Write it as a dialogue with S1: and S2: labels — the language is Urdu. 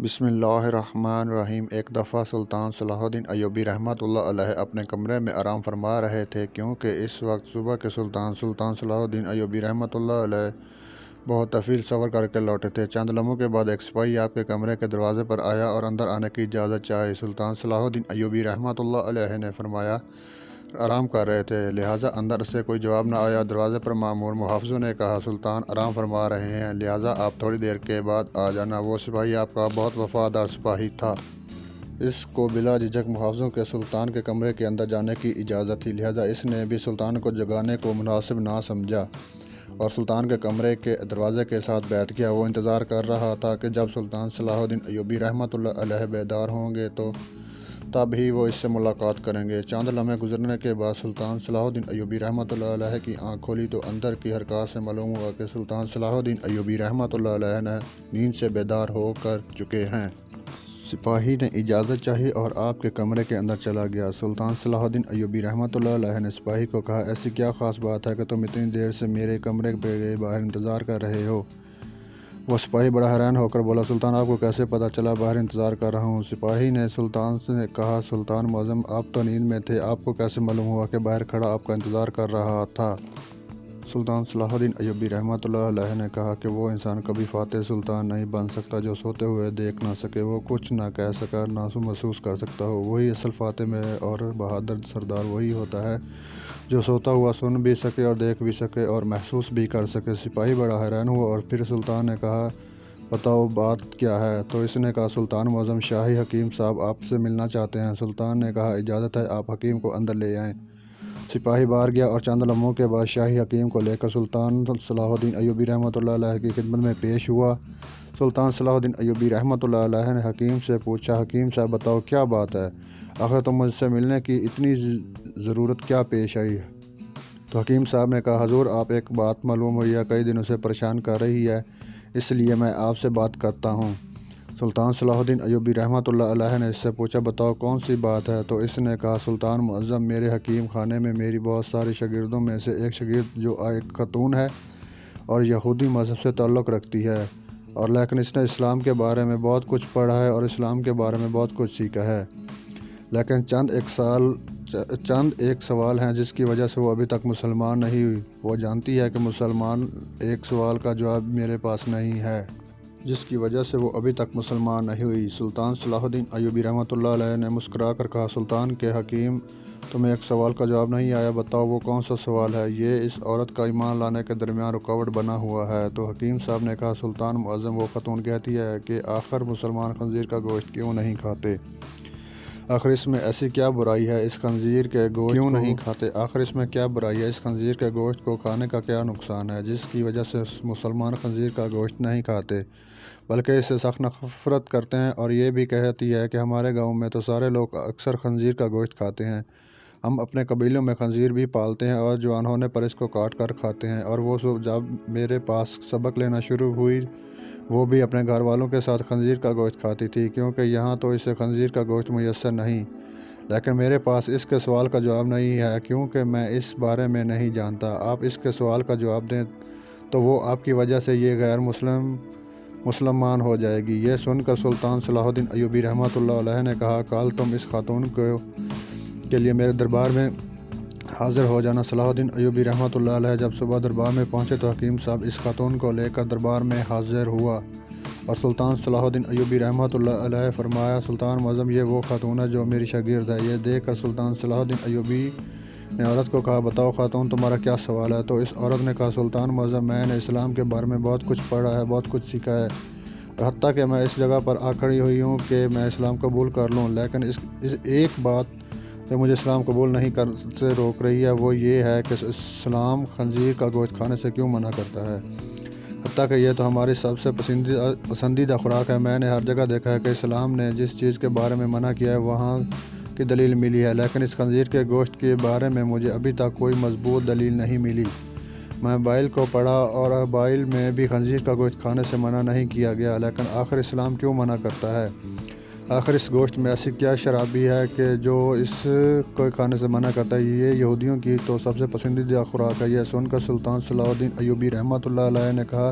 S1: بسم اللہ الرحمن الرحیم۔ ایک دفعہ سلطان صلاح الدین ایوبی رحمۃ اللہ علیہ اپنے کمرے میں آرام فرما رہے تھے، کیونکہ اس وقت صبح کے سلطان صلاح الدین ایوبی رحمۃ اللہ علیہ بہت طویل سفر کر کے لوٹے تھے۔ چند لمحوں کے بعد ایک سپاہی آپ کے کمرے کے دروازے پر آیا اور اندر آنے کی اجازت چاہی۔ سلطان صلاح الدین ایوبی رحمۃ اللہ علیہ نے فرمایا آرام کر رہے تھے، لہٰذا اندر سے کوئی جواب نہ آیا۔ دروازے پر مامور محافظوں نے کہا سلطان آرام فرما رہے ہیں، لہٰذا آپ تھوڑی دیر کے بعد آ جانا۔ وہ سپاہی آپ کا بہت وفادار سپاہی تھا۔ اس کو بلا جھجک محافظوں کے سلطان کے کمرے کے اندر جانے کی اجازت تھی، لہٰذا اس نے بھی سلطان کو جگانے کو مناسب نہ سمجھا اور سلطان کے کمرے کے دروازے کے ساتھ بیٹھ گیا۔ وہ انتظار کر رہا تھا کہ جب سلطان صلاح الدین ایوبی رحمۃ اللہ علیہ بیدار ہوں گے تو تب ہی وہ اس سے ملاقات کریں گے۔ چند لمحے گزرنے کے بعد سلطان صلاح الدین ایوبی رحمۃ اللہ علیہ کی آنکھ کھولی تو اندر کی حرکات سے معلوم ہوا کہ سلطان صلاح الدین ایوبی رحمۃ اللہ علیہ نیند سے بیدار ہو کر چکے ہیں۔ سپاہی نے اجازت چاہی اور آپ کے کمرے کے اندر چلا گیا۔ سلطان صلاح الدین ایوبی رحمۃ اللہ علیہ نے سپاہی کو کہا ایسی کیا خاص بات ہے کہ تم اتنی دیر سے میرے کمرے کے باہر انتظار کر رہے ہو؟ وہ سپاہی بڑا حیران ہو کر بولا سلطان آپ کو کیسے پتہ چلا باہر انتظار کر رہا ہوں؟ سپاہی نے سلطان سے کہا سلطان معظم آپ تو نیند میں تھے، آپ کو کیسے معلوم ہوا کہ باہر کھڑا آپ کا انتظار کر رہا تھا؟ سلطان صلاح الدین ایوبی رحمۃ اللہ علیہ نے کہا کہ وہ انسان کبھی فاتح سلطان نہیں بن سکتا جو سوتے ہوئے دیکھ نہ سکے، وہ کچھ نہ کہہ سکا نہ محسوس کر سکتا ہو۔ وہی اصل فاتح میں اور بہادر سردار وہی ہوتا ہے جو سوتا ہوا سن بھی سکے اور دیکھ بھی سکے اور محسوس بھی کر سکے۔ سپاہی بڑا حیران ہوا اور پھر سلطان نے کہا بتاؤ بات کیا ہے؟ تو اس نے کہا سلطان معظم شاہی حکیم صاحب آپ سے ملنا چاہتے ہیں۔ سلطان نے کہا اجازت ہے، آپ حکیم کو اندر لے آئیں۔ سپاہی باہر گیا اور چند لمحوں کے بعد شاہی حکیم کو لے کر سلطان صلاح الدین ایوبی رحمۃ اللہ علیہ کی خدمت میں پیش ہوا۔ سلطان صلاح الدین ایوبی رحمۃ اللہ علیہ نے حکیم سے پوچھا حکیم صاحب بتاؤ کیا بات ہے؟ آخر تم مجھ سے ملنے کی اتنی ضرورت کیا پیش آئی؟ تو حکیم صاحب نے کہا حضور آپ ایک بات معلوم ہوئی ہے کئی دنوں سے پریشان کر رہی ہے، اس لیے میں آپ سے بات کرتا ہوں۔ سلطان صلاح الدین ایوبی رحمۃ اللہ علیہ نے اس سے پوچھا بتاؤ کون سی بات ہے؟ تو اس نے کہا سلطان معظم میرے حکیم خانے میں میری بہت سارے شاگردوں میں سے ایک شاگرد جو ایک خاتون ہے اور یہودی مذہب سے تعلق رکھتی ہے، اور لیکن اس نے اسلام کے بارے میں بہت کچھ پڑھا ہے اور اسلام کے بارے میں بہت کچھ سیکھا ہے، لیکن چند ایک سوال ہیں جس کی وجہ سے وہ ابھی تک مسلمان نہیں ہوئی۔ وہ جانتی ہے کہ مسلمان ایک سوال کا جواب میرے پاس نہیں ہے جس کی وجہ سے وہ ابھی تک مسلمان نہیں ہوئی۔ سلطان صلاح الدین ایوبی رحمۃ اللہ علیہ نے مسکرا کر کہا سلطان کے حکیم تمہیں ایک سوال کا جواب نہیں آیا، بتاؤ وہ کون سا سوال ہے؟ یہ اس عورت کا ایمان لانے کے درمیان رکاوٹ بنا ہوا ہے۔ تو حکیم صاحب نے کہا سلطان معظم وہ خاتون کہتی ہے کہ آخر مسلمان خنزیر کا گوشت کیوں نہیں کھاتے؟ آخر اس میں ایسی کیا برائی ہے اس خنزیر کے گوشت کیوں نہیں کھاتے؟ آخر اس میں کیا برائی ہے اس خنزیر کے گوشت کو کھانے کا کیا نقصان ہے جس کی وجہ سے مسلمان خنزیر کا گوشت نہیں کھاتے بلکہ اس سے سخت نفرت کرتے ہیں؟ اور یہ بھی کہتی ہے کہ ہمارے گاؤں میں تو سارے لوگ اکثر خنزیر کا گوشت کھاتے ہیں، ہم اپنے قبیلوں میں خنزیر بھی پالتے ہیں اور جوان ہونے پر اس کو کاٹ کر کھاتے ہیں۔ اور وہ جب میرے پاس سبق لینا شروع ہوئی وہ بھی اپنے گھر والوں کے ساتھ خنزیر کا گوشت کھاتی تھی، کیونکہ یہاں تو اسے خنزیر کا گوشت میسر نہیں، لیکن میرے پاس اس کے سوال کا جواب نہیں ہے کیونکہ میں اس بارے میں نہیں جانتا۔ آپ اس کے سوال کا جواب دیں تو وہ آپ کی وجہ سے یہ غیر مسلمان ہو جائے گی۔ یہ سن کر سلطان صلاح الدین ایوبی رحمۃ اللہ علیہ نے کہا کل تم اس خاتون کے لیے میرے دربار میں حاضر ہو جانا۔ صلاح الدین ایوبی رحمۃ اللہ علیہ جب صبح دربار میں پہنچے تو حکیم صاحب اس خاتون کو لے کر دربار میں حاضر ہوا اور سلطان صلاح الدین ایوبی رحمۃ اللہ علیہ فرمایا سلطان معظم یہ وہ خاتون ہے جو میری شاگرد ہے۔ یہ دیکھ کر سلطان صلاح الدین ایوبی نے عورت کو کہا بتاؤ خاتون تمہارا کیا سوال ہے؟ تو اس عورت نے کہا سلطان معظم میں نے اسلام کے بارے میں بہت کچھ پڑھا ہے، بہت کچھ سیکھا ہے، حتیٰ کہ میں اس جگہ پر آ کھڑی ہوئی ہوں کہ میں اسلام قبول کر لوں، لیکن اس ایک بات جو مجھے اسلام قبول نہیں کر سے روک رہی ہے وہ یہ ہے کہ اسلام خنزیر کا گوشت کھانے سے کیوں منع کرتا ہے، حتیٰ کہ یہ تو ہماری سب سے پسندیدہ خوراک ہے۔ میں نے ہر جگہ دیکھا ہے کہ اسلام نے جس چیز کے بارے میں منع کیا ہے وہاں کی دلیل ملی ہے، لیکن اس خنزیر کے گوشت کے بارے میں مجھے ابھی تک کوئی مضبوط دلیل نہیں ملی۔ میں بائبل کو پڑھا اور بائبل میں بھی خنزیر کا گوشت کھانے سے منع نہیں کیا گیا، لیکن آخر اسلام کیوں منع کرتا ہے؟ آخر اس گوشت میں ایسی کیا شرابی ہے کہ جو اس کو کھانے سے منع کرتا ہے؟ یہ یہودیوں کی تو سب سے پسندیدہ خوراک ہے۔ یہ سن کر سلطان صلاح الدین ایوبی رحمۃ اللہ علیہ نے کہا